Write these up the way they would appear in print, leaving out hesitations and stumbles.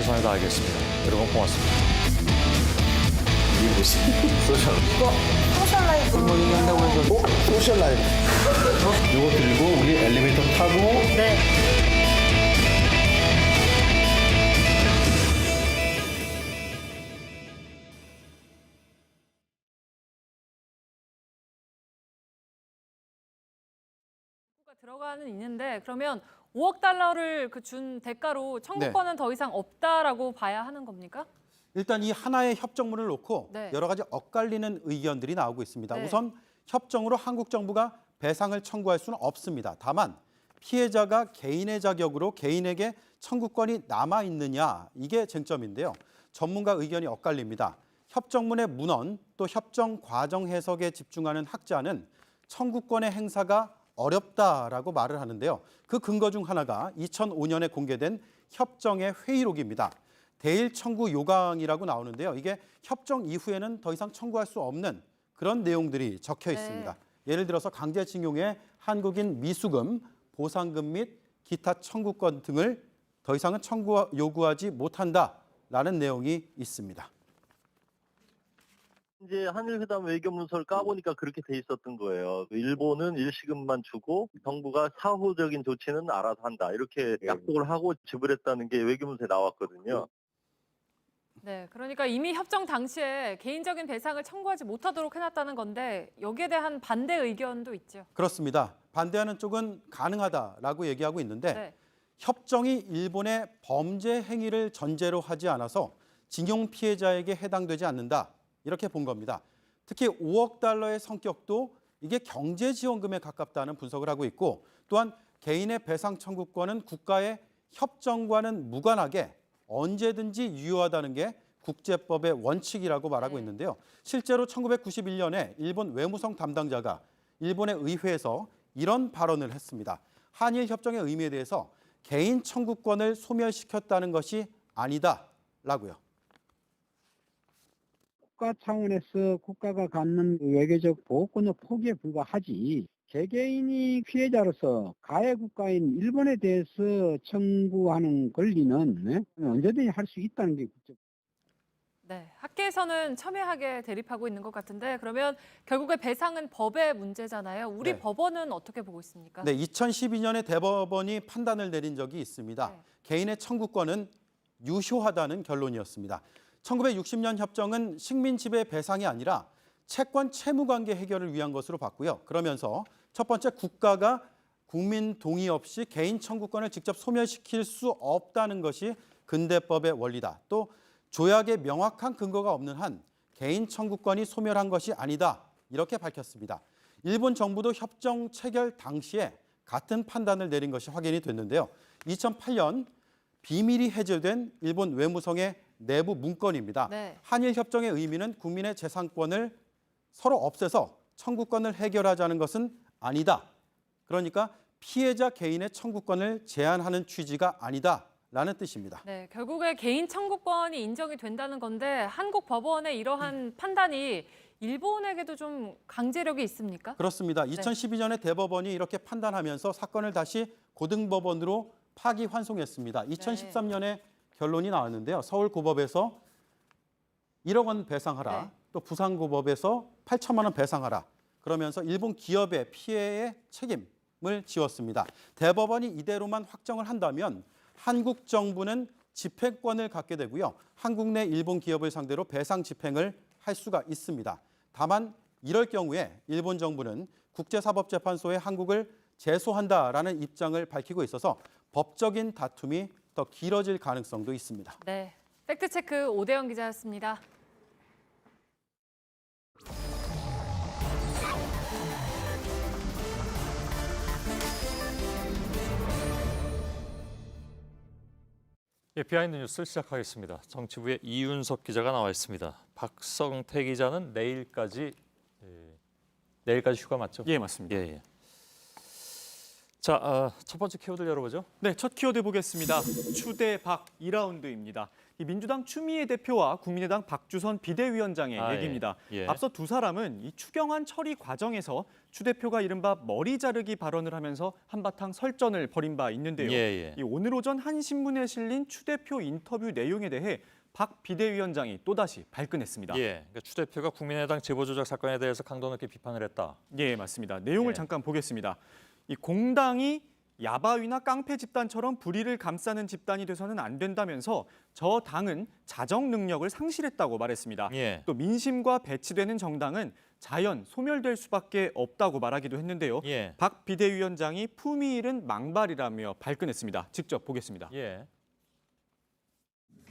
최선을 다하겠습니다. 여러분 고맙습니다. 이게 무슨 소셜? 이거 소셜 라이프 뭐 얘기한다고 해서 소셜 라이프. 이거 들고 우리 엘리베이터 타고 네. 들어가는 있는데 그러면 5억 달러를 준 대가로 청구권은 더 이상 없다라고 봐야 하는 겁니까? 일단 이 하나의 협정문을 놓고 네. 여러 가지 엇갈리는 의견들이 나오고 있습니다. 네. 우선 협정으로 한국 정부가 배상을 청구할 수는 없습니다. 다만 피해자가 개인의 자격으로 개인에게 청구권이 남아 있느냐 이게 쟁점인데요. 전문가 의견이 엇갈립니다. 협정문의 문헌 또 협정 과정 해석에 집중하는 학자는 청구권의 행사가 어렵다라고 말을 하는데요. 그 근거 중 하나가 2005년에 공개된 협정의 회의록입니다. 대일 청구 요강이라고 나오는데요. 이게 협정 이후에는 더 이상 청구할 수 없는 그런 내용들이 적혀 있습니다. 예를 들어서 강제징용의 한국인 미수금, 보상금 및 기타 청구권 등을 더 이상은 요구하지 못한다라는 내용이 있습니다. 이제 한일회담 외교문서를 까보니까 그렇게 돼 있었던 거예요. 일본은 일시금만 주고 정부가 사후적인 조치는 알아서 한다. 이렇게 약속을 하고 지불했다는 게 외교문서에 나왔거든요. 네, 그러니까 이미 협정 당시에 개인적인 배상을 청구하지 못하도록 해놨다는 건데 여기에 대한 반대 의견도 있죠. 그렇습니다. 반대하는 쪽은 가능하다라고 얘기하고 있는데 네. 협정이 일본의 범죄 행위를 전제로 하지 않아서 징용 피해자에게 해당되지 않는다. 이렇게 본 겁니다. 특히 5억 달러의 성격도 이게 경제지원금에 가깝다는 분석을 하고 있고 또한 개인의 배상 청구권은 국가의 협정과는 무관하게 언제든지 유효하다는 게 국제법의 원칙이라고 말하고 있는데요. 실제로 1991년에 일본 외무성 담당자가 일본의 의회에서 이런 발언을 했습니다. 한일 협정의 의미에 대해서 개인 청구권을 소멸시켰다는 것이 아니다라고요. 국가 차원에서 국가가 갖는 외교적 보호권의 포기에 불과하지 개개인이 피해자로서 가해 국가인 일본에 대해서 청구하는 권리는 언제든지 할 수 있다는 게 국제. 네, 학계에서는 첨예하게 대립하고 있는 것 같은데 그러면 결국에 배상은 법의 문제잖아요. 우리 네. 법원은 어떻게 보고 있습니까? 네, 2012년에 대법원이 판단을 내린 적이 있습니다. 네. 개인의 청구권은 유효하다는 결론이었습니다. 1960년 협정은 식민 지배 배상이 아니라 채권 채무 관계 해결을 위한 것으로 봤고요. 그러면서 첫 번째 국가가 국민 동의 없이 개인 청구권을 직접 소멸시킬 수 없다는 것이 근대법의 원리다. 또 조약에 명확한 근거가 없는 한 개인 청구권이 소멸한 것이 아니다. 이렇게 밝혔습니다. 일본 정부도 협정 체결 당시에 같은 판단을 내린 것이 확인이 됐는데요. 2008년 비밀이 해제된 일본 외무성의 내부 문건입니다. 네. 한일 협정의 의미는 국민의 재산권을 서로 없애서 청구권을 해결하자는 것은 아니다. 그러니까 피해자 개인의 청구권을 제한하는 취지가 아니다라는 뜻입니다. 네, 결국에 개인 청구권이 인정이 된다는 건데 한국 법원의 이러한 판단이 일본에게도 좀 강제력이 있습니까? 그렇습니다. 2012년에 대법원이 이렇게 판단하면서 사건을 다시 고등법원으로 파기환송했습니다. 2013년에 결론이 나왔는데요. 서울고법에서 1억 원 배상하라. 네. 또 부산고법에서 8천만 원 배상하라. 그러면서 일본 기업의 피해의 책임을 지웠습니다. 대법원이 이대로만 확정을 한다면 한국 정부는 집행권을 갖게 되고요. 한국 내 일본 기업을 상대로 배상 집행을 할 수가 있습니다. 다만 이럴 경우에 일본 정부는 국제사법재판소에 한국을 제소한다라는 입장을 밝히고 있어서 법적인 다툼이 더 길어질 가능성도 있습니다. 네, 팩트체크 오대영 기자였습니다. 예, 비하인드 뉴스를 시작하겠습니다. 정치부의 이윤석 기자가 나와 있습니다. 박성태 기자는 내일까지 휴가 맞죠? 예, 맞습니다. 예. 자, 첫 번째 키워드 열어보죠. 네, 첫 키워드 보겠습니다. 추대박 2라운드입니다. 이 민주당 추미애 대표와 국민의당 박주선 비대위원장의 얘기입니다. 예. 앞서 두 사람은 이 추경안 처리 과정에서 추 대표가 이른바 머리 자르기 발언을 하면서 한바탕 설전을 벌인 바 있는데요. 예. 이 오늘 오전 한 신문에 실린 추 대표 인터뷰 내용에 대해 박 비대위원장이 또다시 발끈했습니다. 예. 그러니까 추 대표가 국민의당 제보 조작 사건에 대해서 강도 높게 비판을 했다. 예, 맞습니다. 내용을 예. 잠깐 보겠습니다. 이 공당이 야바위나 깡패 집단처럼 불의를 감싸는 집단이 돼서는 안 된다면서 저 당은 자정 능력을 상실했다고 말했습니다. 예. 또 민심과 배치되는 정당은 자연 소멸될 수밖에 없다고 말하기도 했는데요. 예. 박 비대위원장이 품위 잃은 망발이라며 발끈했습니다. 직접 보겠습니다. 예.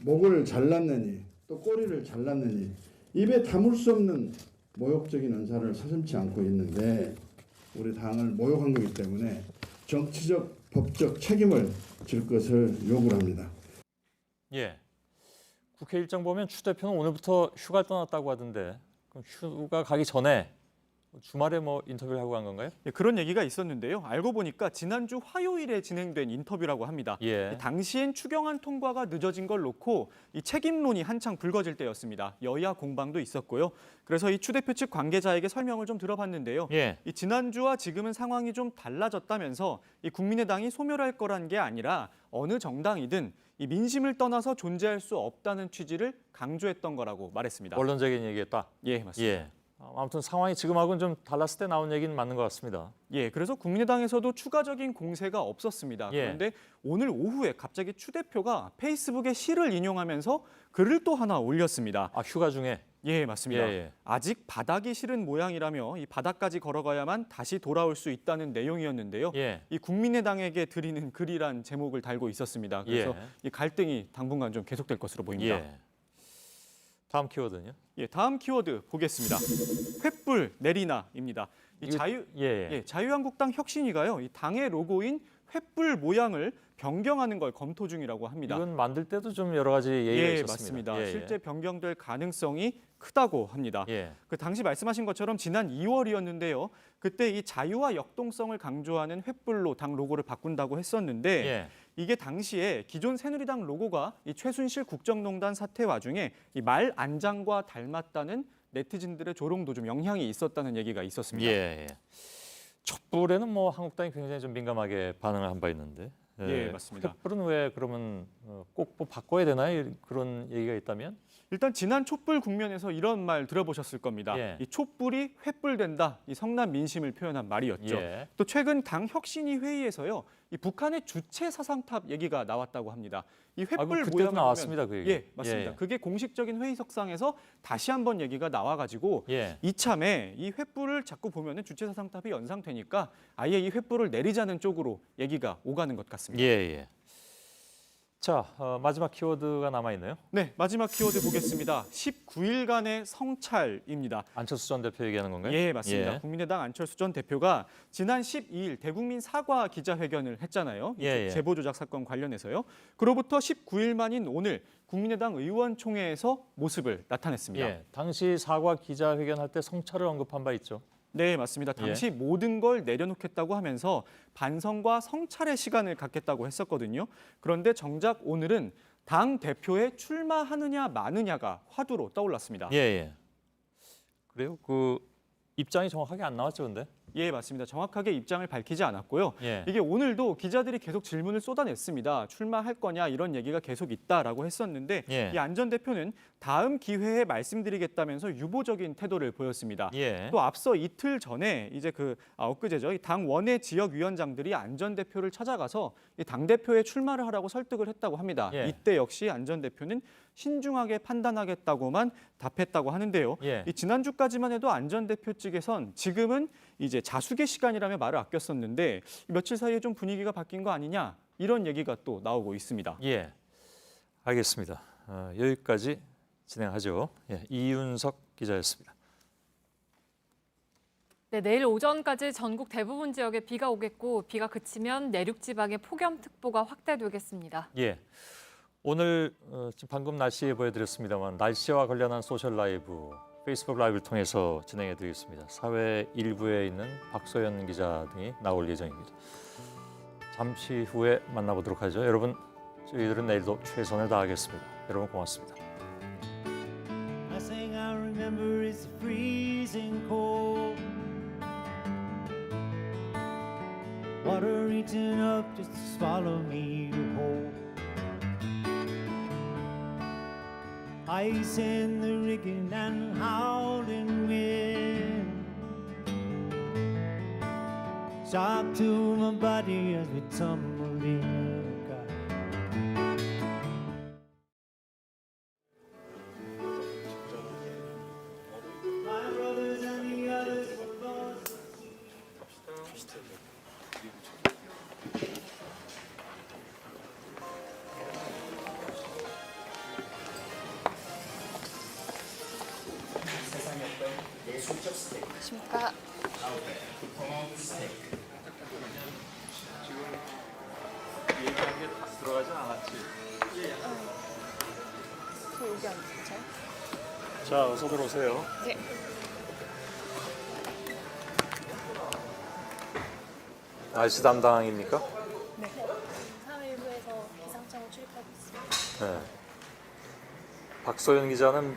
목을 잘랐느니 또 꼬리를 잘랐느니 입에 담을 수 없는 모욕적인 언사를 서슴지 않고 있는데 우리 당을 모욕한 거기 때문에 정치적 법적 책임을 질 것을 요구를 합니다. 예. 국회 일정 보면 추 대표는 오늘부터 휴가를 떠났다고 하던데 그럼 휴가 가기 전에 주말에 뭐 인터뷰를 하고 간 건가요? 예, 그런 얘기가 있었는데요. 알고 보니까 지난주 화요일에 진행된 인터뷰라고 합니다. 예. 당시엔 추경안 통과가 늦어진 걸 놓고 이 책임론이 한창 불거질 때였습니다. 여야 공방도 있었고요. 그래서 이 추 대표 측 관계자에게 설명을 좀 들어봤는데요. 예. 이 지난주와 지금은 상황이 좀 달라졌다면서 이 국민의당이 소멸할 거란 게 아니라 어느 정당이든 이 민심을 떠나서 존재할 수 없다는 취지를 강조했던 거라고 말했습니다. 원론적인 얘기했다. 예, 맞습니다. 예. 아무튼 상황이 지금하고는 좀 달랐을 때 나온 얘기는 맞는 것 같습니다. 예, 그래서 국민의당에서도 추가적인 공세가 없었습니다. 예. 그런데 오늘 오후에 갑자기 추 대표가 페이스북에 시를 인용하면서 글을 또 하나 올렸습니다. 아, 휴가 중에. 예, 맞습니다. 예. 아직 바닥이 싫은 모양이라며 이 바닥까지 걸어가야만 다시 돌아올 수 있다는 내용이었는데요. 예. 이 국민의당에게 드리는 글이란 제목을 달고 있었습니다. 그래서 예. 이 갈등이 당분간 좀 계속될 것으로 보입니다. 예. 다음 키워드는요? 예, 다음 키워드 보겠습니다. 횃불 내리나입니다. 이 이거- 예. 자유한국당 혁신위가요, 이 당의 로고인 횃불 모양을 변경하는 걸 검토 중이라고 합니다. 이건 만들 때도 좀 여러 가지 얘기가 예, 있었습니다. 맞습니다. 예. 실제 변경될 가능성이 크다고 합니다. 예. 그 당시 말씀하신 것처럼 지난 2월이었는데요. 그때 이 자유와 역동성을 강조하는 횃불로 당 로고를 바꾼다고 했었는데 예. 이게 당시에 기존 새누리당 로고가 이 최순실 국정농단 사태 와중에 이 말 안장과 닮았다는 네티즌들의 조롱도 좀 영향이 있었다는 얘기가 있었습니다. 예. 촛불에는 뭐 한국당이 굉장히 좀 민감하게 반응을 한 바 있는데. 예, 맞습니다. 촛불은 왜 그러면 꼭 뭐 바꿔야 되나요? 그런 얘기가 있다면? 일단 지난 촛불 국면에서 이런 말 들어보셨을 겁니다. 예. 이 촛불이 횃불된다. 이 성남 민심을 표현한 말이었죠. 예. 또 최근 당 혁신위 회의에서요. 이 북한의 주체 사상탑 얘기가 나왔다고 합니다. 이 횃불 그때도 모양을 나왔습니다. 보면, 그 얘기. 예, 맞습니다. 예. 그게 공식적인 회의석상에서 다시 한번 얘기가 나와가지고 예. 이참에 이 횃불을 자꾸 보면은 주체 사상탑이 연상되니까 아예 이 횃불을 내리자는 쪽으로 얘기가 오가는 것 같습니다. 예. 자, 마지막 키워드가 남아 있네요. 네, 마지막 키워드 보겠습니다. 19일간의 성찰입니다. 안철수 전 대표 얘기하는 건가요? 예, 맞습니다. 예. 국민의당 안철수 전 대표가 지난 12일 대국민 사과 기자회견을 했잖아요. 이 예. 제보 조작 사건 관련해서요. 그로부터 19일 만인 오늘 국민의당 의원총회에서 모습을 나타냈습니다. 예. 당시 사과 기자회견할 때 성찰을 언급한 바 있죠. 네, 맞습니다. 당시 모든 걸 내려놓겠다고 하면서 반성과 성찰의 시간을 갖겠다고 했었거든요. 그런데 정작 오늘은 당 대표에 출마하느냐 마느냐가 화두로 떠올랐습니다. 예. 그래요? 그 입장이 정확하게 안 나왔죠, 근데? 예, 맞습니다. 정확하게 입장을 밝히지 않았고요. 예. 이게 오늘도 기자들이 계속 질문을 쏟아냈습니다. 출마할 거냐 이런 얘기가 계속 있다라고 했었는데 예. 이 안 전 대표는 다음 기회에 말씀드리겠다면서 유보적인 태도를 보였습니다. 예. 또 앞서 이틀 전에 이제 엊그제죠. 이 당 원외 지역 위원장들이 안 전 대표를 찾아가서 이 당 대표에 출마를 하라고 설득을 했다고 합니다. 예. 이때 역시 안 전 대표는 신중하게 판단하겠다고만 답했다고 하는데요. 예. 이 지난주까지만 해도 안 전 대표 측에선 지금은 이제 자숙의 시간이라며 말을 아꼈었는데 며칠 사이에 좀 분위기가 바뀐 거 아니냐 이런 얘기가 또 나오고 있습니다. 예. 알겠습니다. 여기까지 진행하죠. 예. 이윤석 기자였습니다. 네, 내일 오전까지 전국 대부분 지역에 비가 오겠고 비가 그치면 내륙 지방에 폭염특보가 확대되겠습니다. 예. 오늘 지금 방금 날씨 보여드렸습니다만 날씨와 관련한 소셜 라이브 페이스북 라이브를 통해서 진행해드리겠습니다. 사회 일부에 있는 박소연 기자 등이 나올 예정입니다. 잠시 후에 만나보도록 하죠. 여러분, 저희들은 내일도 최선을 다하겠습니다. 여러분 고맙습니다. Last thing I remember is the freezing cold. Water reaching up just to swallow me whole. Ice in the rigging and howling wind. Shock to my body as we tumble in. My brothers and the others were lost. 안녕하십니까. 들어가진 않았지. 저 여기 앉으세요. 자, 어서 들어오세요. 네. 날씨 담당입니까? 네. 사회부에서 기상청을 출입하고 있습니다. 네. 박소연 기자는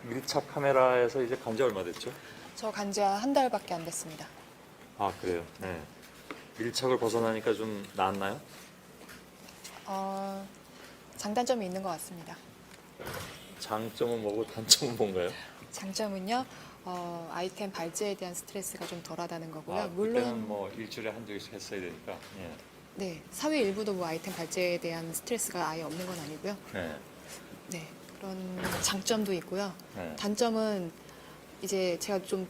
밀착 카메라에서 이제 간지 얼마 됐죠? 저 간지 한 달밖에 안 됐습니다. 아, 그래요. 네. 밀착을 벗어나니까 좀 나았나요? 장단점이 있는 것 같습니다. 장점은 뭐고 단점은 뭔가요? 장점은요, 아이템 발제에 대한 스트레스가 좀 덜하다는 거고요. 아, 물론 그때는 뭐 일주일에 한두 개씩 했어야 되니까. 예. 네, 사회 일부도 뭐 아이템 발제에 대한 스트레스가 아예 없는 건 아니고요. 네. 네, 그런 장점도 있고요. 네. 단점은 이제 제가 좀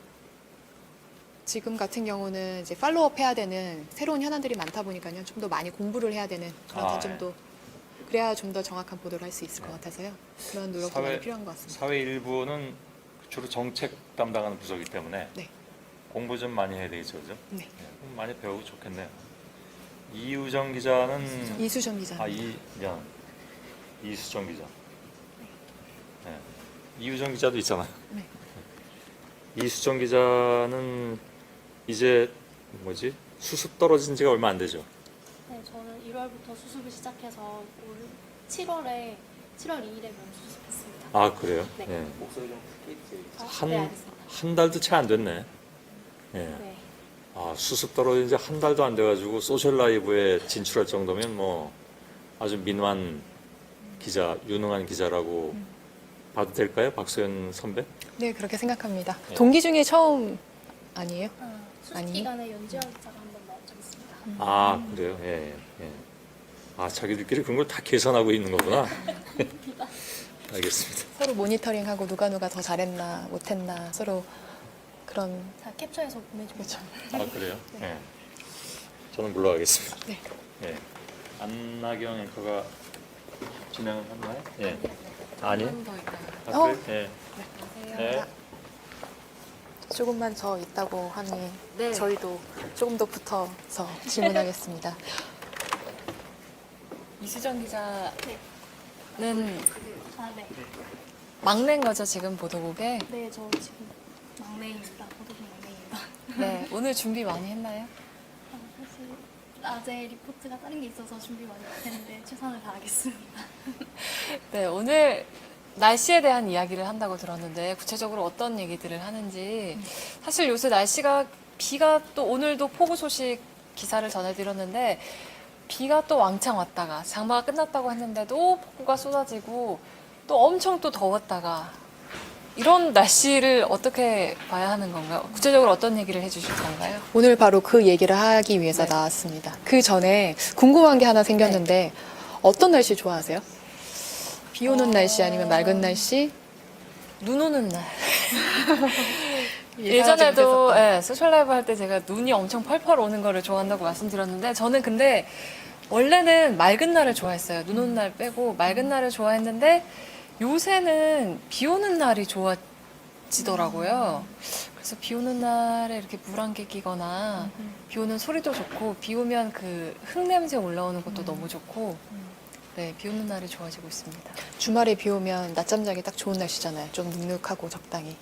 지금 같은 경우는 이제 팔로우업 해야 되는 새로운 현안들이 많다 보니까요. 좀 더 많이 공부를 해야 되는 그런 아, 단점도 그래야 좀 더 정확한 보도를 할 수 있을 것 같아서요. 그런 노력도 많이 필요한 것 같습니다. 사회 일부는 주로 정책 담당하는 부서이기 때문에 네. 공부 좀 많이 해야 되겠죠, 그죠? 네. 그럼 많이 배우고 좋겠네요. 이우정 기자는 이수정 기자. 이수정 기자. 네. 이우정 기자도 있잖아요. 네. 이수정 기자는 이제 수습 떨어진 지가 얼마 안 되죠. 네, 저는 1월부터 수습을 시작해서 올 7월 2일에 수습했습니다. 아, 그래요? 네. 네. 네, 알겠습니다. 한 달도 채 안 됐네. 예. 네. 아, 수습 떨어진 지 한 달도 안 돼가지고 소셜 라이브에 진출할 정도면 뭐 아주 민환 기자, 유능한 기자라고 봐도 될까요, 박소연 선배? 네, 그렇게 생각합니다. 네. 동기 중에 처음 아니에요? 수습 아니요? 기간에 연주영 기자가 한번 나온 적 있습니다. 아, 그래요? 예, 예. 아, 자기들끼리 그런 걸 다 계산하고 있는 거구나. 알겠습니다. 서로 모니터링하고 누가 더 잘했나 못했나 서로 그런. 다 캡처해서 보내주고 그렇죠. 아, 그래요? 예. 저는 물러가겠습니다. 네. 예. 안나경 앵커가 진행을 했나요? 예. 아니? 조금 더 있다가. 아, 그래요? 예. 네. 조금만 더 있다고 하니 네. 저희도 조금 더 붙어서 질문하겠습니다. 이수정 기자는 아, 네. 막내인 거죠, 지금 보도국에? 네, 저 지금 막내입니다. 보도국 막내입니다. 네. 오늘 준비 많이 했나요? 사실 낮에 리포트가 다른 게 있어서 준비 많이 못했는데 최선을 다하겠습니다. 네, 오늘 날씨에 대한 이야기를 한다고 들었는데 구체적으로 어떤 얘기들을 하는지. 사실 요새 날씨가 비가 또 오늘도 폭우 소식 기사를 전해드렸는데 비가 또 왕창 왔다가 장마가 끝났다고 했는데도 폭우가 쏟아지고 또 엄청 또 더웠다가 이런 날씨를 어떻게 봐야 하는 건가요? 구체적으로 어떤 얘기를 해주실 건가요? 오늘 바로 그 얘기를 하기 위해서 나왔습니다. 그 전에 궁금한 게 하나 생겼는데 어떤 날씨 좋아하세요? 비 오는 날씨 아니면 맑은 날씨? 눈 오는 날. 예전에도 소셜라이브 할 때 제가 눈이 엄청 펄펄 오는 거를 좋아한다고 말씀드렸는데 저는 근데 원래는 맑은 날을 좋아했어요. 눈 오는 날 빼고 맑은 날을 좋아했는데 요새는 비 오는 날이 좋아지더라고요. 그래서 비 오는 날에 이렇게 물 한 개 끼거나 비 오는 소리도 좋고 비 오면 그 흙냄새 올라오는 것도 너무 좋고 네, 비 오는 날이 좋아지고 있습니다. 주말에 비 오면 낮잠 자기 딱 좋은 날씨잖아요. 좀 눅눅하고 적당히.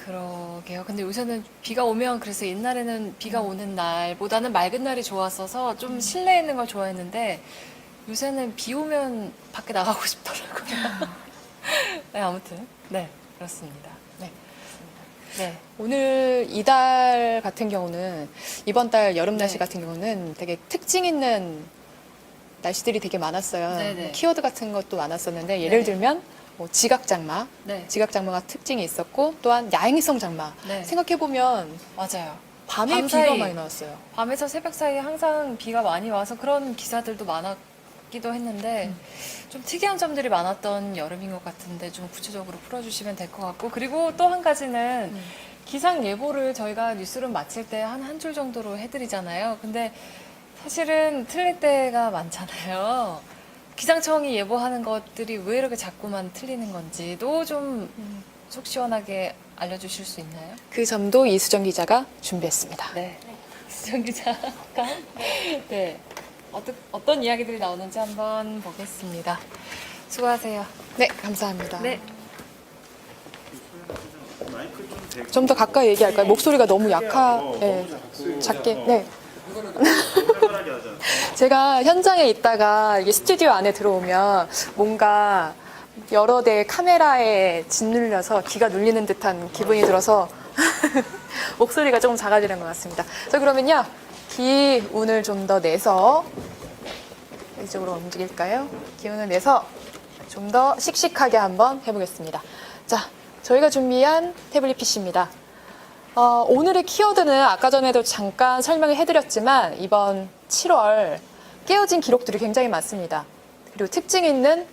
그러게요. 근데 요새는 비가 오면 그래서 옛날에는 비가 오는 날보다는 맑은 날이 좋았어서 좀 실내에 있는 걸 좋아했는데 요새는 비 오면 밖에 나가고 싶더라고요. 네, 아무튼 네, 그렇습니다. 네. 네. 오늘 이달 같은 경우는 이번 달 여름 날씨 같은 경우는 되게 특징 있는 날씨들이 되게 많았어요. 네네. 키워드 같은 것도 많았었는데 예를 들면 뭐 지각장마, 네. 지각장마가 특징이 있었고 또한 야행성 장마. 네. 생각해보면 맞아요. 밤에 밤 비가 사이. 많이 나왔어요. 밤에서 새벽 사이에 항상 비가 많이 와서 그런 기사들도 많았기도 했는데 좀 특이한 점들이 많았던 여름인 것 같은데 좀 구체적으로 풀어주시면 될 것 같고 그리고 또 한 가지는 기상 예보를 저희가 뉴스룸 마칠 때 한 줄 정도로 해드리잖아요. 근데 사실은 틀릴 때가 많잖아요. 기상청이 예보하는 것들이 왜 이렇게 자꾸만 틀리는 건지도 좀 속 시원하게 알려주실 수 있나요? 그 점도 이수정 기자가 준비했습니다. 네. 수정 기자가 네. 어떤 이야기들이 나오는지 한번 보겠습니다. 수고하세요. 네, 감사합니다. 네. 좀 더 가까이 얘기할까요? 목소리가 너무 작게. 네. 제가 현장에 있다가 이게 스튜디오 안에 들어오면 뭔가 여러 대의 카메라에 짓눌려서 귀가 눌리는 듯한 기분이 들어서 목소리가 조금 작아지는 것 같습니다. 자, 그러면요. 기운을 좀 더 내서 이쪽으로 움직일까요? 기운을 내서 좀 더 씩씩하게 한번 해보겠습니다. 자, 저희가 준비한 태블릿 PC입니다. 오늘의 키워드는 아까 전에도 잠깐 설명을 해드렸지만 이번 7월 깨어진 기록들이 굉장히 많습니다. 그리고 특징 있는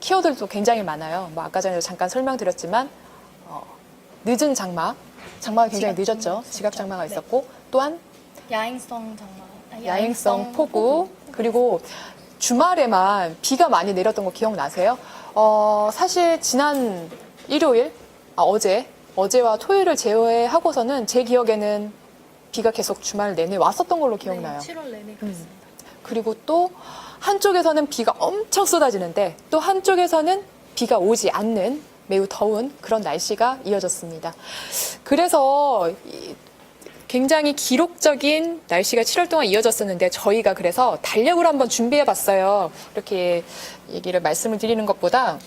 키워드도 굉장히 많아요. 뭐 아까 전에도 잠깐 설명드렸지만 늦은 장마가 굉장히 늦었죠. 지각 장마가 있었고 또한 야행성 장마. 야행성 폭우 그리고 주말에만 비가 많이 내렸던 거 기억나세요? 사실 지난 일요일, 어제와 토요일을 제외하고서는 제 기억에는 비가 계속 주말 내내 왔었던 걸로 기억나요. 네, 7월 내내 그랬습니다. 그리고 또 한쪽에서는 비가 엄청 쏟아지는데 또 한쪽에서는 비가 오지 않는 매우 더운 그런 날씨가 이어졌습니다. 그래서 굉장히 기록적인 날씨가 7월 동안 이어졌었는데 저희가 그래서 달력을 한번 준비해봤어요. 이렇게 말씀을 드리는 것보다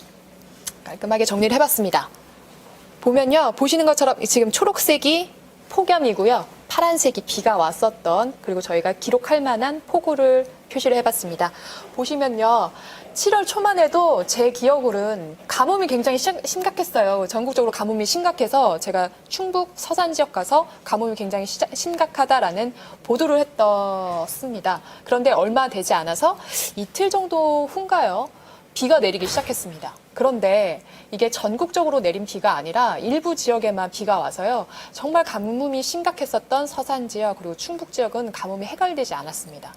깔끔하게 정리를 해봤습니다. 보면요. 보시는 것처럼 지금 초록색이 폭염이고요. 파란색이 비가 왔었던 그리고 저희가 기록할 만한 폭우를 표시를 해봤습니다. 보시면요. 7월 초만 해도 제 기억으로는 가뭄이 굉장히 심각했어요. 전국적으로 가뭄이 심각해서 제가 충북 서산 지역 가서 가뭄이 굉장히 심각하다라는 보도를 했었습니다. 그런데 얼마 되지 않아서 이틀 정도 후인가요? 비가 내리기 시작했습니다. 그런데 이게 전국적으로 내린 비가 아니라 일부 지역에만 비가 와서요. 정말 가뭄이 심각했었던 서산 지역 그리고 충북 지역은 가뭄이 해결되지 않았습니다.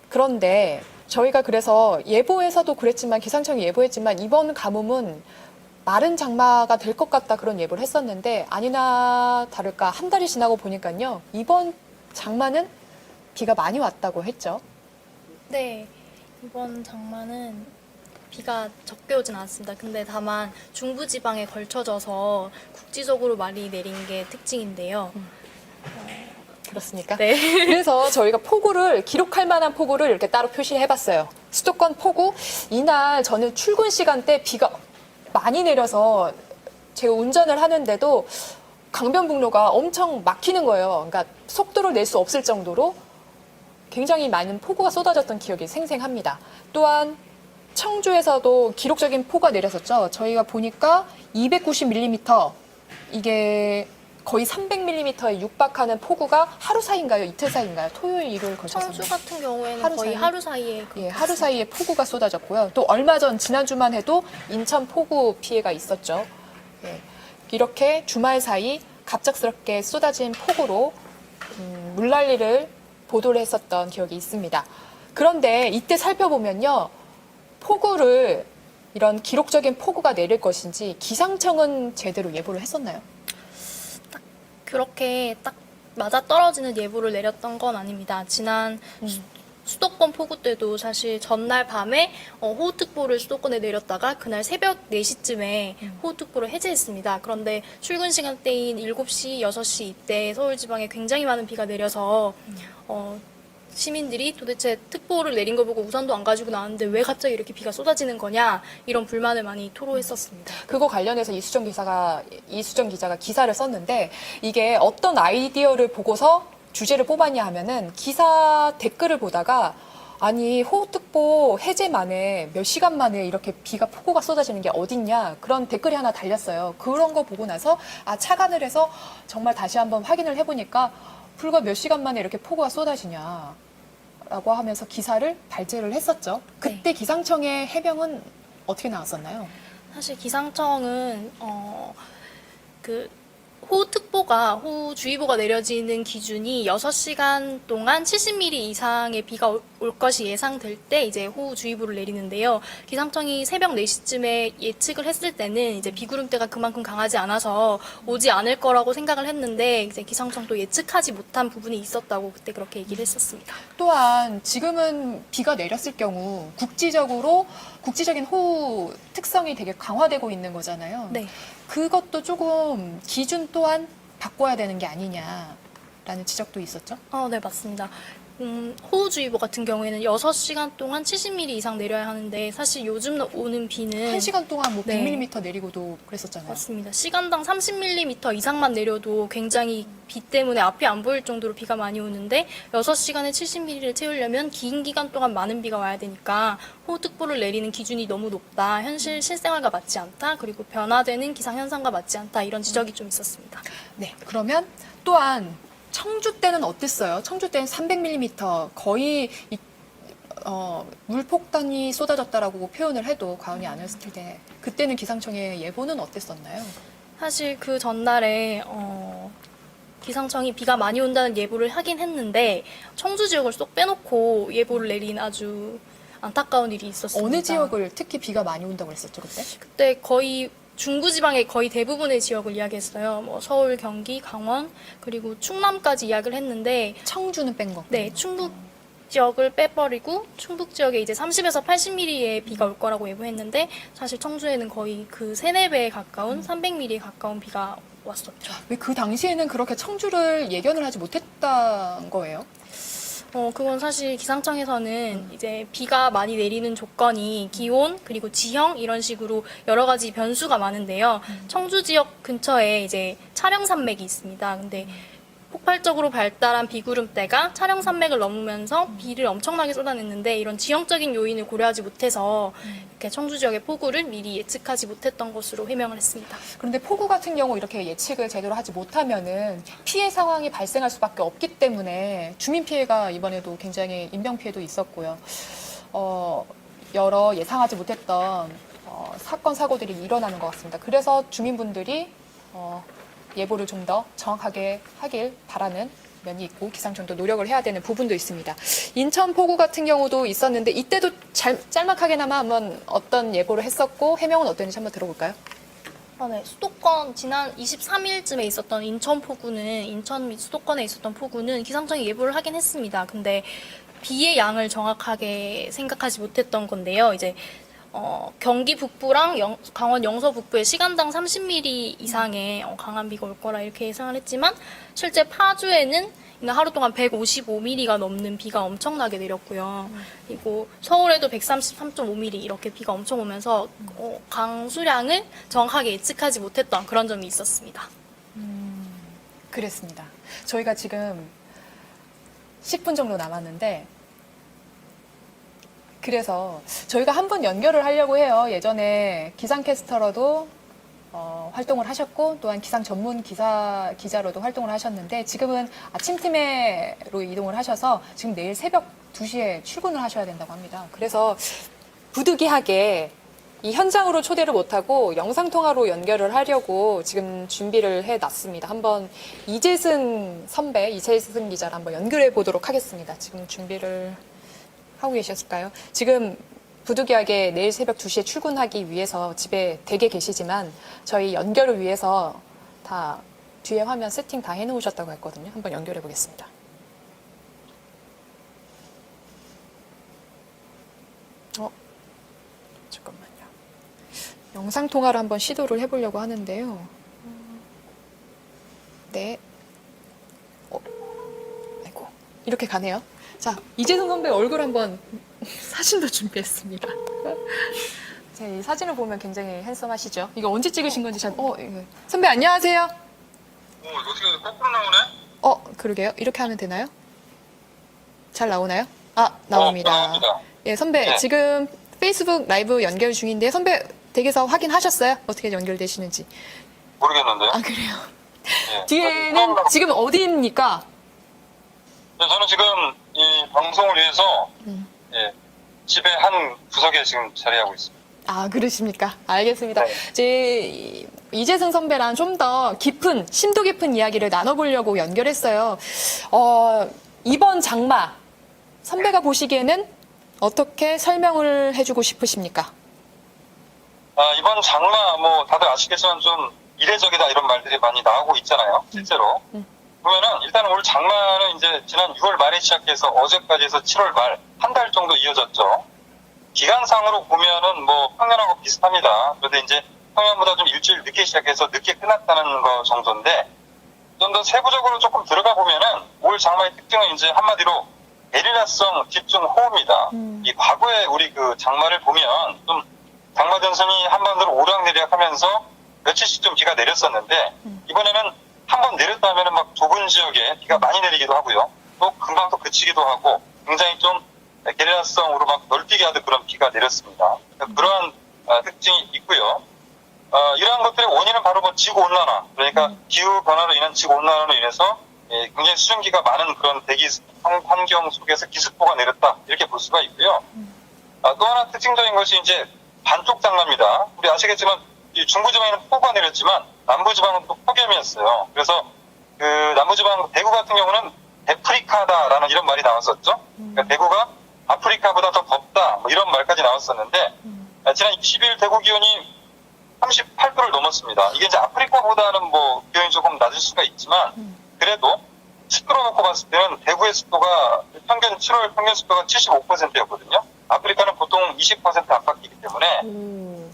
그런데 저희가 그래서 예보에서도 그랬지만 기상청이 예보했지만 이번 가뭄은 마른 장마가 될 것 같다 그런 예보를 했었는데 아니나 다를까 한 달이 지나고 보니까요. 이번 장마는 비가 많이 왔다고 했죠. 네, 이번 장마는 비가 적게 오진 않았습니다. 근데 다만 중부지방에 걸쳐져서 국지적으로 많이 내린 게 특징인데요. 그렇습니까? 네. 그래서 저희가 폭우를 기록할 만한 폭우를 이렇게 따로 표시해봤어요. 수도권 폭우 이날 저는 출근 시간대 비가 많이 내려서 제가 운전을 하는데도 강변북로가 엄청 막히는 거예요. 그러니까 속도를 낼 수 없을 정도로 굉장히 많은 폭우가 쏟아졌던 기억이 생생합니다. 또한 청주에서도 기록적인 폭우가 내렸었죠. 저희가 보니까 290mm 이게 거의 300mm에 육박하는 폭우가 하루 사이인가요? 이틀 사이인가요? 토요일, 일요일 걸쳐서. 청주 같은 경우에는 하루 거의 사이? 하루 사이에 예, 하루 사이에 폭우가 쏟아졌고요. 또 얼마 전 지난주만 해도 인천 폭우 피해가 있었죠. 예, 이렇게 주말 사이 갑작스럽게 쏟아진 폭우로 물난리를 보도를 했었던 기억이 있습니다. 그런데 이때 살펴보면요. 폭우를 이런 기록적인 폭우가 내릴 것인지 기상청은 제대로 예보를 했었나요? 그렇게 딱 맞아 떨어지는 예보를 내렸던 건 아닙니다. 지난 수도권 폭우 때도 사실 전날 밤에 호우특보를 수도권에 내렸다가 그날 새벽 4시쯤에 호우특보를 해제했습니다. 그런데 출근 시간대인 7시, 6시 이때 서울지방에 굉장히 많은 비가 내려서 시민들이 도대체 특보를 내린 거 보고 우산도 안 가지고 나왔는데 왜 갑자기 이렇게 비가 쏟아지는 거냐 이런 불만을 많이 토로했었습니다. 그거 관련해서 이수정 기자가 기사를 썼는데 이게 어떤 아이디어를 보고서 주제를 뽑았냐 하면은 기사 댓글을 보다가 아니 호우특보 해제 만에 몇 시간 만에 이렇게 폭우가 쏟아지는 게 어딨냐 그런 댓글이 하나 달렸어요. 그런 거 보고 나서 착안을 해서 정말 다시 한번 확인을 해보니까 불과 몇 시간 만에 이렇게 폭우가 쏟아지냐라고 하면서 기사를 발제를 했었죠. 그때 기상청의 해명은 어떻게 나왔었나요? 사실 기상청은 호우주의보가 내려지는 기준이 6시간 동안 70mm 이상의 비가 올 것이 예상될 때 이제 호우주의보를 내리는데요. 기상청이 새벽 4시쯤에 예측을 했을 때는 이제 비구름대가 그만큼 강하지 않아서 오지 않을 거라고 생각을 했는데 이제 기상청도 예측하지 못한 부분이 있었다고 그때 그렇게 얘기를 했었습니다. 또한 지금은 비가 내렸을 경우 국지적인 호우 특성이 되게 강화되고 있는 거잖아요. 네. 그것도 조금 기준 또한 바꿔야 되는 게 아니냐라는 지적도 있었죠? 네, 맞습니다. 호우주의보 같은 경우에는 6시간 동안 70mm 이상 내려야 하는데 사실 요즘 오는 비는 1시간 동안 뭐 네. 100mm 내리고도 그랬었잖아요. 맞습니다. 시간당 30mm 이상만 내려도 굉장히 비 때문에 앞이 안 보일 정도로 비가 많이 오는데 6시간에 70mm를 채우려면 긴 기간 동안 많은 비가 와야 되니까 호우특보를 내리는 기준이 너무 높다. 현실 실생활과 맞지 않다. 그리고 변화되는 기상현상과 맞지 않다. 이런 지적이 좀 있었습니다. 네, 그러면 또한 청주 때는 어땠어요? 청주 때는 300mm 거의 물폭탄이 쏟아졌다라고 표현을 해도 과언이 아니었을 텐데 그때는 기상청의 예보는 어땠었나요? 사실 그 전날에 기상청이 비가 많이 온다는 예보를 하긴 했는데 청주 지역을 쏙 빼놓고 예보를 내린 아주 안타까운 일이 있었습니다. 어느 지역을 특히 비가 많이 온다고 했었죠 그때? 그때 거의 중부지방의 거의 대부분의 지역을 이야기했어요. 뭐 서울, 경기, 강원 그리고 충남까지 이야기를 했는데 청주는 뺀 거고. 네, 충북 지역을 빼버리고 충북 지역에 이제 30에서 80mm의 비가 올 거라고 예보했는데 사실 청주에는 거의 그 3-4배에 가까운 300mm에 가까운 비가 왔었죠. 왜 그 당시에는 그렇게 청주를 예견을 하지 못했던 거예요? 그건 사실 기상청에서는 이제 비가 많이 내리는 조건이 기온 그리고 지형 이런 식으로 여러 가지 변수가 많은데요. 청주 지역 근처에 이제 촬영 산맥이 있습니다. 근데 폭발적으로 발달한 비구름대가 촬영 산맥을 넘으면서 비를 엄청나게 쏟아냈는데 이런 지형적인 요인을 고려하지 못해서 이렇게 청주 지역의 폭우를 미리 예측하지 못했던 것으로 해명을 했습니다. 그런데 폭우 같은 경우 이렇게 예측을 제대로 하지 못하면은 피해 상황이 발생할 수밖에 없기 때문에 주민 피해가 이번에도 굉장히 인명 피해도 있었고요. 여러 예상하지 못했던 사건 사고들이 일어나는 것 같습니다. 그래서 주민분들이 예보를 좀 더 정확하게 하길 바라는 면이 있고 기상청도 노력을 해야 되는 부분도 있습니다. 인천 폭우 같은 경우도 있었는데 이때도 짤막하게나마 한번 어떤 예보를 했었고 해명은 어땠는지 한번 들어볼까요? 네, 수도권 지난 23일쯤에 있었던 인천 및 수도권에 있었던 폭우는 기상청이 예보를 하긴 했습니다. 근데 비의 양을 정확하게 생각하지 못했던 건데요. 이제 경기 북부랑 강원 영서 북부에 시간당 30mm 이상의 강한 비가 올 거라 이렇게 예상을 했지만 실제 파주에는 이날 하루 동안 155mm가 넘는 비가 엄청나게 내렸고요. 그리고 서울에도 133.5mm 이렇게 비가 엄청 오면서 강수량을 정확하게 예측하지 못했던 그런 점이 있었습니다. 그랬습니다. 저희가 지금 10분 정도 남았는데 그래서 저희가 한번 연결을 하려고 해요. 예전에 기상캐스터로도 활동을 하셨고 또한 기상 전문 기자로도 활동을 하셨는데 지금은 아침팀으로 이동을 하셔서 지금 내일 새벽 2시에 출근을 하셔야 된다고 합니다. 그래서 부득이하게 이 현장으로 초대를 못하고 영상통화로 연결을 하려고 지금 준비를 해놨습니다. 한번 이재승 기자를 한번 연결해 보도록 하겠습니다. 지금 준비를 하고 계셨을까요? 지금 부득이하게 내일 새벽 2시에 출근하기 위해서 집에 댁에 계시지만 저희 연결을 위해서 다 뒤에 화면 세팅 다 해놓으셨다고 했거든요. 한번 연결해 보겠습니다. 영상 통화를 한번 시도를 해보려고 하는데요. 네. 아이고, 이렇게 가네요. 자, 이재성 선배 얼굴 한번 사진도 준비했습니다. 제 이 사진을 보면 굉장히 핸섬하시죠? 이거 언제 찍으신 건지 잘, 이거. 선배 안녕하세요. 어떻게 거꾸로 나오네? 그러게요. 이렇게 하면 되나요? 잘 나오나요? 아, 나옵니다. 나옵니다. 예, 선배, 네. 지금 페이스북 라이브 연결 중인데, 선배 댁에서 확인하셨어요? 어떻게 연결되시는지. 모르겠는데요. 아, 그래요? 예. 뒤에는 지금 어디입니까? 네, 저는 지금 이 방송을 위해서 예, 집의 한 구석에 지금 자리하고 있습니다. 아, 그러십니까? 알겠습니다. 네. 이제 이재승 선배랑 좀 더 깊은, 심도 깊은 이야기를 나눠보려고 연결했어요. 이번 장마, 선배가 보시기에는 어떻게 설명을 해주고 싶으십니까? 이번 장마 뭐 다들 아시겠지만 좀 이례적이다 이런 말들이 많이 나오고 있잖아요. 실제로. 보면은 일단 올 장마는 이제 지난 6월 말에 시작해서 어제까지 해서 7월 말 한 달 정도 이어졌죠. 기간상으로 보면은 뭐 평년하고 비슷합니다. 그런데 이제 평년보다 좀 일주일 늦게 시작해서 늦게 끝났다는 거 정도인데 좀 더 세부적으로 조금 들어가 보면은 올 장마의 특징은 이제 한마디로 게릴라성 집중 호우입니다. 이 과거에 우리 그 장마를 보면 좀 장마 전선이 한반도로 오락내리락하면서 며칠씩 좀 비가 내렸었는데 이번에는 한 번 내렸다 하면은 막 좁은 지역에 비가 많이 내리기도 하고요. 또 금방 또 그치기도 하고 굉장히 좀 게릴라성으로 막 널뛰게 하듯 그런 비가 내렸습니다. 그러한 특징이 있고요. 이러한 것들의 원인은 바로 뭐 지구온난화, 그러니까 기후변화로 인한 지구온난화로 인해서 굉장히 수증기가 많은 그런 대기 환경 속에서 기습보가 내렸다 이렇게 볼 수가 있고요. 또 하나 특징적인 것이 이제 반쪽 장마입니다. 우리 아시겠지만 이 중부지방에는 폭우가 내렸지만 남부지방은 또 폭염이었어요. 그래서 그 남부지방 대구 같은 경우는 데프리카다라는 이런 말이 나왔었죠. 그러니까 대구가 아프리카보다 더 덥다 뭐 이런 말까지 나왔었는데 지난 20일 대구 기온이 38도를 넘었습니다. 이게 이제 아프리카보다는 뭐 기온이 조금 낮을 수가 있지만 그래도 습도로 놓고 봤을 때는 대구의 습도가 7월 평균 습도가 75%였거든요. 아프리카는 보통 20% 안팎이기 때문에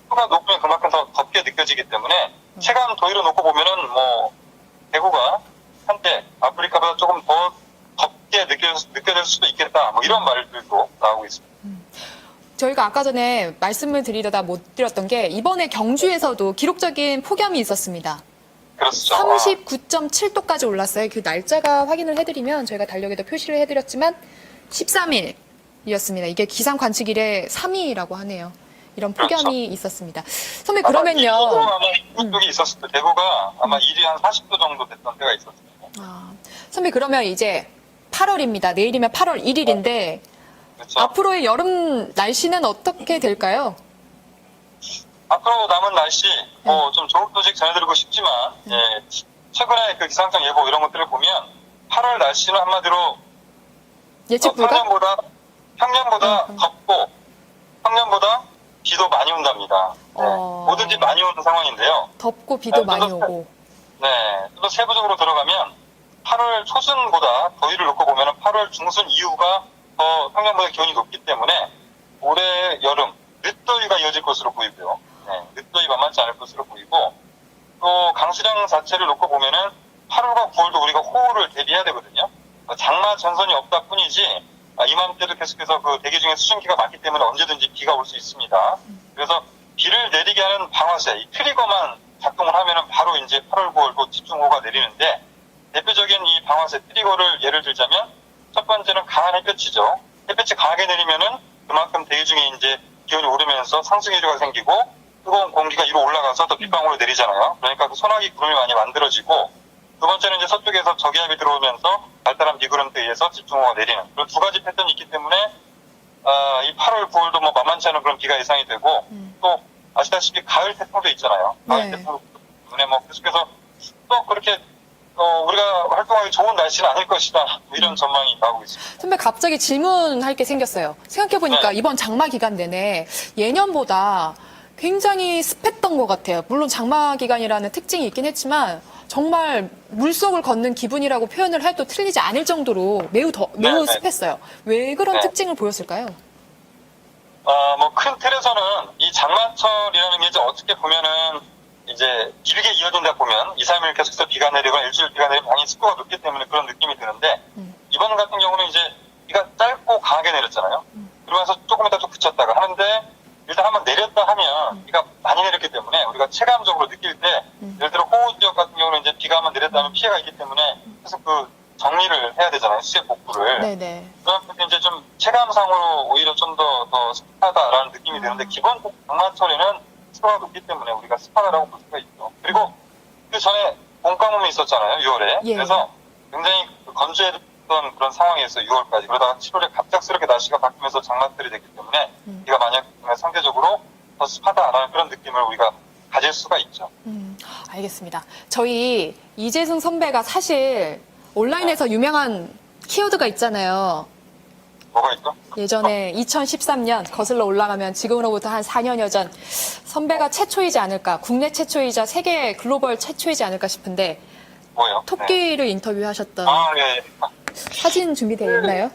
습도가 높으면 그만큼 더 덥게 느껴지기 때문에 체감 더위로 놓고 보면은 뭐 대구가 한때 아프리카보다 조금 더 덥게 느껴질 수도 있겠다. 뭐 이런 말들도 나오고 있습니다. 저희가 아까 전에 말씀을 드리려다 못 드렸던 게 이번에 경주에서도 기록적인 폭염이 있었습니다. 그렇죠. 39.7도까지 올랐어요. 그 날짜가 확인을 해드리면 저희가 달력에도 표시를 해드렸지만 13일이었습니다. 이게 기상 관측 이래 3위라고 하네요. 이런 폭염이 있었습니다. 선배 그러면요. 이쪽이 있었을 때 대구가 아마 일이 한 40도 정도 됐던 때가 있었습니다. 선배 그러면 이제 8월입니다. 내일이면 8월 1일인데 그렇죠. 앞으로의 여름 날씨는 어떻게 될까요? 앞으로 남은 날씨 뭐 좀 좋은 소식 전해드리고 싶지만 최근에 그 기상청 예보 이런 것들을 보면 8월 날씨는 한마디로 예측 불가? 평년보다 덥고 평년보다 비도 많이 온답니다. 뭐든지 많이 오는 상황인데요. 덥고 비도 많이 오고. 네, 좀 더 세부적으로 들어가면 8월 초순보다 더위를 놓고 보면 8월 중순 이후가 더 평년보다 기온이 높기 때문에 올해 여름 늦더위가 이어질 것으로 보이고요. 늦더위 만만치 않을 것으로 보이고 또 강수량 자체를 놓고 보면은 8월과 9월도 우리가 호우를 대비해야 되거든요. 장마 전선이 없다 뿐이지 이맘때도 계속해서 그 대기 중에 수증기가 많기 때문에 언제든지 비가 올 수 있습니다. 그래서 비를 내리게 하는 방아쇠, 이 트리거만 작동을 하면은 바로 이제 8월, 9월도 집중호우가 내리는데 대표적인 이 방아쇠 트리거를 예를 들자면 첫 번째는 강한 햇볕이죠. 햇볕이 강하게 내리면은 그만큼 대기 중에 이제 기온이 오르면서 상승해류가 생기고 뜨거운 공기가 위로 올라가서 또 빗방울을 내리잖아요. 그러니까 그 소나기 구름이 많이 만들어지고 두 번째는 이제 서쪽에서 저기압이 들어오면서 발달한 미구름에 의해서 집중호우가 내리는 그런 두 가지 패턴이 있기 때문에 이 8월, 9월도 뭐 만만치 않은 그런 비가 예상이 되고 또 아시다시피 가을 태풍도 있잖아요. 가을 태풍 때문에 뭐 계속해서 또 그렇게 우리가 활동하기 좋은 날씨는 아닐 것이다. 이런 전망이 나오고 있습니다. 선배 갑자기 질문할 게 생겼어요. 생각해보니까 이번 장마 기간 내내 예년보다 굉장히 습했던 것 같아요. 물론 장마 기간이라는 특징이 있긴 했지만 정말 물속을 걷는 기분이라고 표현을 해도 틀리지 않을 정도로 매우 습했어요. 왜 그런 특징을 보였을까요? 뭐 큰 틀에서는 이 장마철이라는 게 이제 어떻게 보면은 이제 길게 이어진다 보면 2, 3일 계속해서 비가 내리거나 일주일 비가 내리면 당연히 습도가 높기 때문에 그런 느낌이 드는데 이번 같은 경우는 이제 비가 짧고 강하게 내렸잖아요. 그러면서 조금 있다 또 그쳤다가 하는데 일단 한번 내렸다 하면 비가 많이 내렸기 때문에 우리가 체감적으로 느낄 때 예를 들어 호우 지역 같은 경우는 이제 비가 한번 내렸다 하면 피해가 있기 때문에 계속 그 정리를 해야 되잖아요. 수해 복구를. 네네. 그런데 이제 좀 체감상으로 오히려 좀 더 습하다라는 느낌이 드는데 기본적으로 장마철에는 습도가 높기 때문에 우리가 습하다라고 볼 수가 있죠. 그리고 그 전에 봄 가뭄이 있었잖아요. 6월에. 예. 그래서 굉장히 건조했던 그런 상황이었어요. 6월까지. 그러다가 7월에 갑작스럽게 날씨가 바뀌면서 장마철이 됐기 때문에 비가 많이 오면 상대적으로 더 습하다라는 그런 느낌을 우리가 가질 수가 있죠. 알겠습니다. 저희 이재승 선배가 사실 온라인에서 유명한 키워드가 있잖아요. 뭐가 있죠? 예전에 2013년 거슬러 올라가면 지금으로부터 한 4년여 전 선배가 최초이지 않을까, 국내 최초이자 세계 글로벌 최초이지 않을까 싶은데 뭐요? 토끼를 인터뷰하셨던 아, 예. 사진 준비되어 있나요?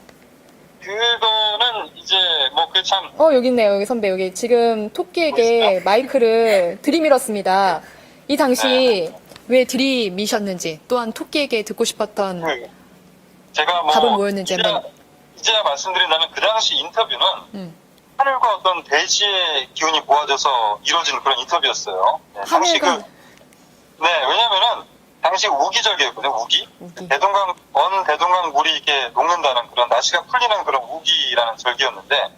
그거는 이제 뭐 그 참 여기 있네요. 여기 선배 여기 지금 토끼에게 마이크를 들이밀었습니다. 이 당시 왜 들이미셨는지 또한 토끼에게 듣고 싶었던 제가 뭐 답은 뭐였는지 한번. 이제야 말씀드린다면 그 당시 인터뷰는 하늘과 어떤 대지의 기운이 모아져서 이루어진 그런 인터뷰였어요. 네, 당시 하늘과 왜냐면은 당시 우기절기였거든요. 우기. 대동강 물이 이렇게 녹는다는 그런 날씨가 풀리는 그런 우기라는 절기였는데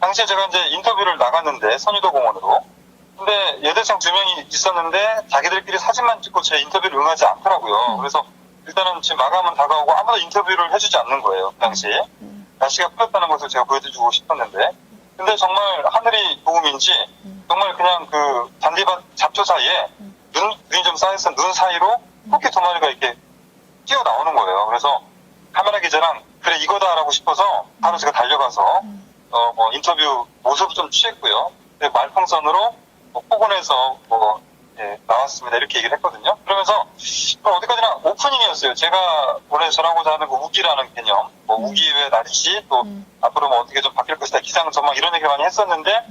당시에 제가 이제 인터뷰를 나갔는데 선유도 공원으로. 근데 여대생 2명이 있었는데 자기들끼리 사진만 찍고 제 인터뷰를 응하지 않더라고요. 그래서 일단은 지금 마감은 다가오고 아무도 인터뷰를 해주지 않는 거예요. 그 당시에. 날씨가 풀렸다는 것을 제가 보여주고 싶었는데. 근데 정말 하늘이 도움인지 정말 그냥 그 잔디밭 잡초 사이에 눈이 좀 쌓여서 눈 사이로 토끼 2마리가 이렇게 뛰어나오는 거예요. 그래서 카메라 기자랑 그래 이거다라고 싶어서 바로 제가 달려가서 뭐 인터뷰 모습 좀 취했고요. 말풍선으로 폭언해서 나왔습니다. 이렇게 얘기를 했거든요. 그러면서 어디까지나 오프닝이었어요. 제가 원래 전하고자 하는 그 우기라는 개념, 뭐 우기 외 날씨, 또 앞으로 뭐 어떻게 좀 바뀔 것이다, 기상 전망 이런 얘기 많이 했었는데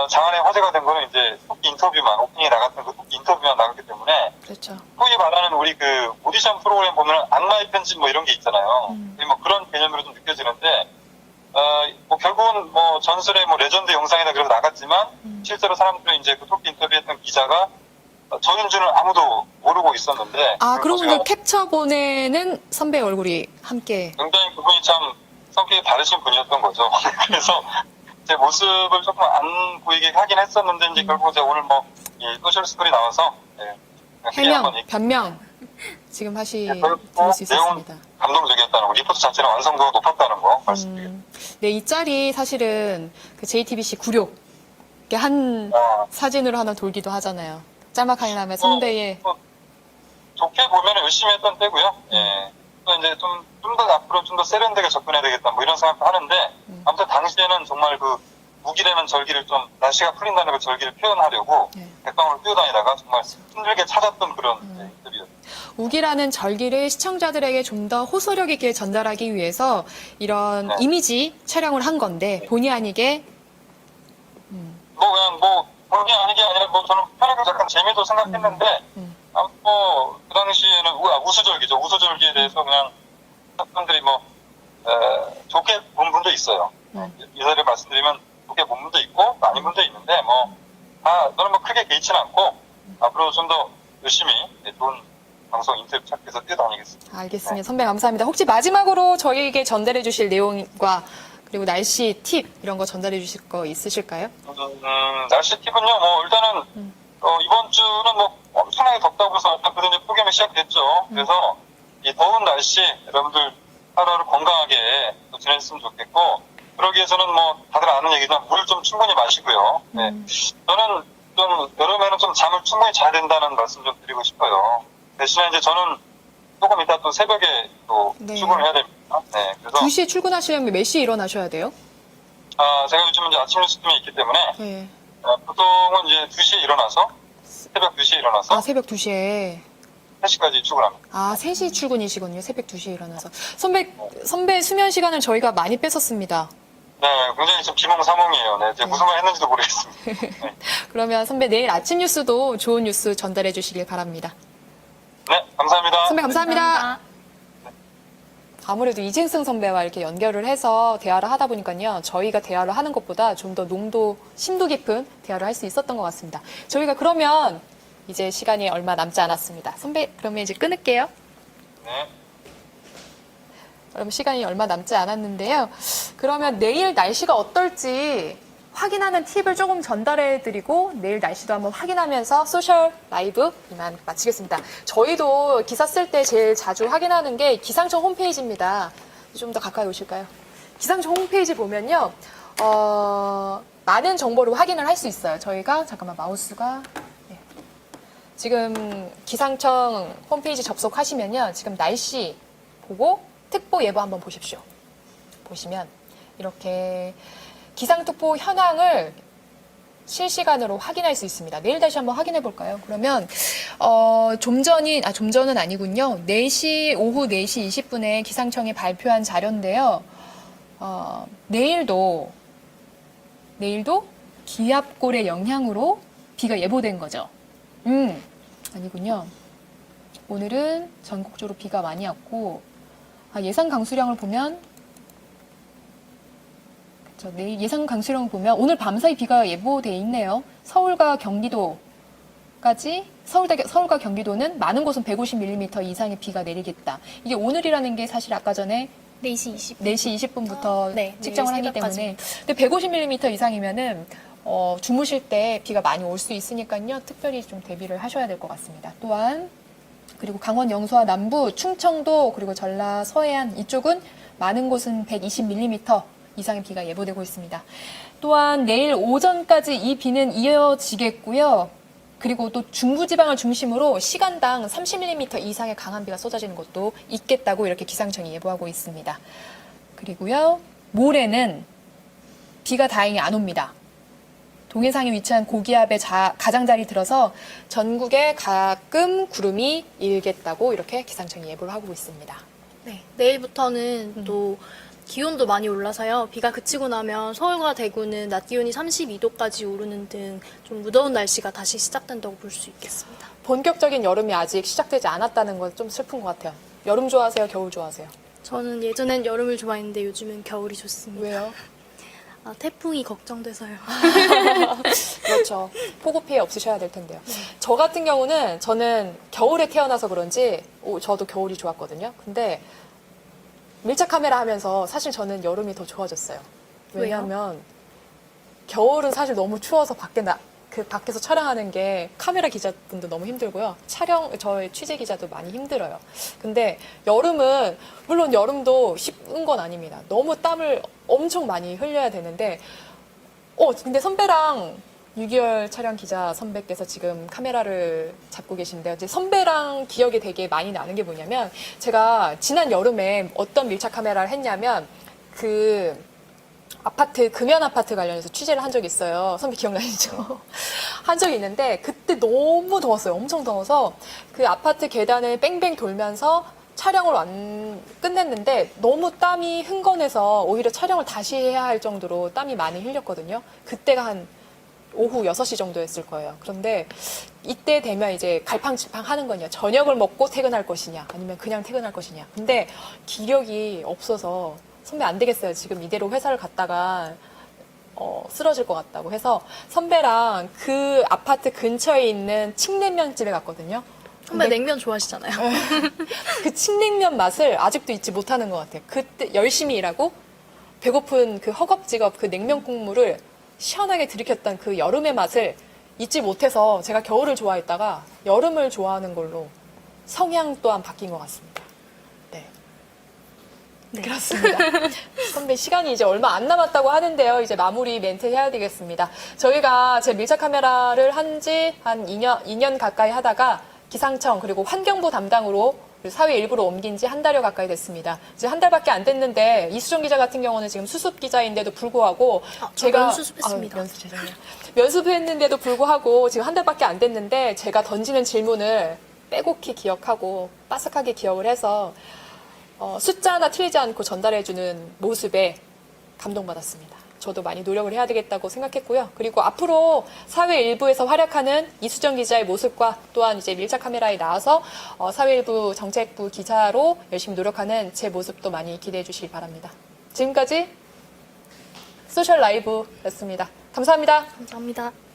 장안에 화제가 된 거는 이제 토끼 인터뷰만, 오프닝에 나갔던 그 토끼 인터뷰만 나갔기 때문에 그렇죠. 소위 말하는 우리 그 오디션 프로그램 보면 악마의 편집 뭐 이런 게 있잖아요. 뭐 그런 개념으로 좀 느껴지는데 뭐 결국은 뭐 전설의 뭐 레전드 영상이다 그래서 나갔지만 실제로 사람들이 이제 그 토끼 인터뷰했던 기자가 저인 줄은 아무도 모르고 있었는데 그러면 그 캡처본에는 선배 얼굴이 함께 굉장히 그분이 참 성격이 다르신 분이었던 거죠. 그래서 제 모습을 조금 안 보이게 하긴 했었는데 이제 결국 제가 오늘 뭐 이 소셜 스토리 나와서 해명, 변명 지금 들을 수 내용은 있었습니다. 감동적이었다는 거, 리포트 자체는 완성도가 높았다는 거 말씀드립니다. 네, 이 짤이 사실은 그 JTBC 구룡 한 사진으로 하나 돌기도 하잖아요. 짤막하게 선배의 좋게 보면 열심히 했던 때고요. 예. 또 이제 좀 더 앞으로 좀 더 세련되게 접근해야 되겠다 뭐 이런 생각도 하는데 아무튼 당시에는 정말 그 우기라는 절기를 좀 날씨가 풀린다는 그 절기를 표현하려고 백방으로 뛰어다니다가 정말 힘들게 찾았던 그런 인터뷰였어요. 우기라는 절기를 시청자들에게 좀 더 호소력 있게 전달하기 위해서 이런 이미지 촬영을 한 건데 본의 아니게 본의 아니게 아니라 뭐 저는 편하게 약간 재미도 생각했는데 아무튼 그 당시에는 우수절기죠. 우수절기에 대해서 그냥 사람들이 좋게 본 분도 있어요. 이사를 말씀드리면 좋게 본 분도 있고 아닌 분도 있는데 저는 크게 개의치는 않고 앞으로 좀 더 열심히 좋은 방송 인터뷰 찾기위해서 뛰어다니겠습니다. 알겠습니다. 선배 감사합니다. 혹시 마지막으로 저희에게 전달해 주실 내용과 그리고 날씨 팁 이런 거 전달해 주실 거 있으실까요? 날씨 팁은요. 일단은 이번 주는 엄청나게 덥다고 해서 그래도 이제 폭염이 시작됐죠. 그래서 이 더운 날씨 여러분들 하루하루 건강하게 또 지내셨으면 좋겠고 그러기 위해서는 다들 아는 얘기지만 물을 좀 충분히 마시고요. 네. 저는 좀 여름에는 좀 잠을 충분히 자야 된다는 말씀 좀 드리고 싶어요. 대신에 이제 저는 조금 이따 또 새벽에 또 출근을 해야 됩니다. 네. 그래서 2시에 출근하시려면 몇 시에 일어나셔야 돼요? 제가 요즘 이제 아침 뉴스팀에 있기 때문에 보통은 이제 2시에 일어나서 새벽 2시에 일어나서 새벽 2시에 3시까지 출근합니다. 3시 출근이시군요. 새벽 2시에 일어나서. 선배 수면 시간을 저희가 많이 뺏었습니다. 네, 굉장히 좀 비몽사몽이에요. 네, 이제 무슨 말 했는지도 모르겠습니다. 네. 그러면 선배 내일 아침 뉴스도 좋은 뉴스 전달해 주시길 바랍니다. 네, 감사합니다. 선배 감사합니다. 아무래도 이진승 선배와 이렇게 연결을 해서 대화를 하다 보니까요. 저희가 대화를 하는 것보다 좀 더 농도, 심도 깊은 대화를 할 수 있었던 것 같습니다. 저희가 그러면 이제 시간이 얼마 남지 않았습니다. 선배, 그러면 이제 끊을게요. 네. 그럼 시간이 얼마 남지 않았는데요. 그러면 내일 날씨가 어떨지 확인하는 팁을 조금 전달해드리고 내일 날씨도 한번 확인하면서 소셜 라이브 이만 마치겠습니다. 저희도 기사 쓸 때 제일 자주 확인하는 게 기상청 홈페이지입니다. 좀 더 가까이 오실까요? 기상청 홈페이지 보면요. 많은 정보를 확인을 할 수 있어요. 저희가 잠깐만 마우스가 지금 기상청 홈페이지 접속하시면요. 지금 날씨 보고 특보 예보 한번 보십시오. 보시면 이렇게 기상특보 현황을 실시간으로 확인할 수 있습니다. 내일 다시 한번 확인해 볼까요? 그러면 좀 전은 아니군요. 4시 오후 4시 20분에 기상청이 발표한 자료인데요. 내일도 기압골의 영향으로 비가 예보된 거죠. 아니군요. 오늘은 전국적으로 비가 많이 왔고 예상 강수량을 보면 내일 예상 강수량을 보면 오늘 밤사이 비가 예보돼 있네요. 서울과 경기도까지 서울과 경기도는 많은 곳은 150mm 이상의 비가 내리겠다. 이게 오늘이라는 게 사실 아까 전에 4시 20분. 4시 20분부터 네, 측정을 하기 때문에 근데 150mm 이상이면은 주무실 때 비가 많이 올 수 있으니까요. 특별히 좀 대비를 하셔야 될 것 같습니다. 또한 그리고 강원 영서와 남부, 충청도 그리고 전라, 서해안 이쪽은 많은 곳은 120mm 이상의 비가 예보되고 있습니다. 또한 내일 오전까지 이 비는 이어지겠고요. 그리고 또 중부지방을 중심으로 시간당 30mm 이상의 강한 비가 쏟아지는 곳도 있겠다고 이렇게 기상청이 예보하고 있습니다. 그리고요, 모레는 비가 다행히 안 옵니다. 동해상에 위치한 고기압의 가장자리 들어서 전국에 가끔 구름이 일겠다고 이렇게 기상청이 예보를 하고 있습니다. 네, 내일부터는 또 기온도 많이 올라서요. 비가 그치고 나면 서울과 대구는 낮 기온이 32도까지 오르는 등 좀 무더운 날씨가 다시 시작된다고 볼 수 있겠습니다. 본격적인 여름이 아직 시작되지 않았다는 건 좀 슬픈 것 같아요. 여름 좋아하세요? 겨울 좋아하세요? 저는 예전엔 여름을 좋아했는데 요즘은 겨울이 좋습니다. 왜요? 태풍이 걱정돼서요. 그렇죠. 폭우 피해 없으셔야 될 텐데요. 저 같은 경우는 저는 겨울에 태어나서 그런지 저도 겨울이 좋았거든요. 근데 밀착 카메라 하면서 사실 저는 여름이 더 좋아졌어요. 왜냐하면 겨울은 사실 너무 추워서 밖에서 촬영하는 게 카메라 기자분도 너무 힘들고요. 저희 취재 기자도 많이 힘들어요. 근데 여름은 물론 여름도 쉬운 건 아닙니다. 너무 땀을 엄청 많이 흘려야 되는데 근데 선배랑 6.25 촬영 기자 선배께서 지금 카메라를 잡고 계신데요. 이제 선배랑 기억이 되게 많이 나는 게 뭐냐면 제가 지난 여름에 어떤 밀착 카메라를 했냐면 금연 아파트 관련해서 취재를 한 적이 있어요. 선배 기억나시죠? 한 적이 있는데 그때 너무 더웠어요. 엄청 더워서 그 아파트 계단을 뺑뺑 돌면서 촬영을 끝냈는데 너무 땀이 흥건해서 오히려 촬영을 다시 해야 할 정도로 땀이 많이 흘렸거든요. 그때가 한 오후 6시 정도였을 거예요. 그런데 이때 되면 이제 갈팡질팡 하는 거냐. 저녁을 먹고 퇴근할 것이냐. 아니면 그냥 퇴근할 것이냐. 근데 기력이 없어서 선배 안 되겠어요. 지금 이대로 회사를 갔다가 쓰러질 것 같다고 해서 선배랑 그 아파트 근처에 있는 칡냉면집에 갔거든요. 선배 냉면 좋아하시잖아요. 그 칡냉면 맛을 아직도 잊지 못하는 것 같아요. 그때 열심히 일하고 배고픈 그 허겁지겁 그 냉면 국물을 시원하게 들이켰던 그 여름의 맛을 잊지 못해서 제가 겨울을 좋아했다가 여름을 좋아하는 걸로 성향 또한 바뀐 것 같습니다. 네. 그렇습니다. 선배 시간이 이제 얼마 안 남았다고 하는데요. 이제 마무리 멘트 해야 되겠습니다. 저희가 제 밀착 카메라를 한 지 한 2년 가까이 하다가 기상청 그리고 환경부 담당으로 사회 일부로 옮긴 지 한 달여 가까이 됐습니다. 이제 한 달밖에 안 됐는데 이수정 기자 같은 경우는 지금 수습 기자인데도 불구하고 제가 면수습했습니다. 면수했는데도 불구하고 지금 한 달밖에 안 됐는데 제가 던지는 질문을 빼곡히 기억하고 빠삭하게 기억을 해서 숫자 하나 틀리지 않고 전달해주는 모습에 감동받았습니다. 저도 많이 노력을 해야 되겠다고 생각했고요. 그리고 앞으로 사회 일부에서 활약하는 이수정 기자의 모습과 또한 이제 밀착 카메라에 나와서 사회 일부 정책부 기자로 열심히 노력하는 제 모습도 많이 기대해 주시기 바랍니다. 지금까지 소셜 라이브였습니다. 감사합니다. 감사합니다.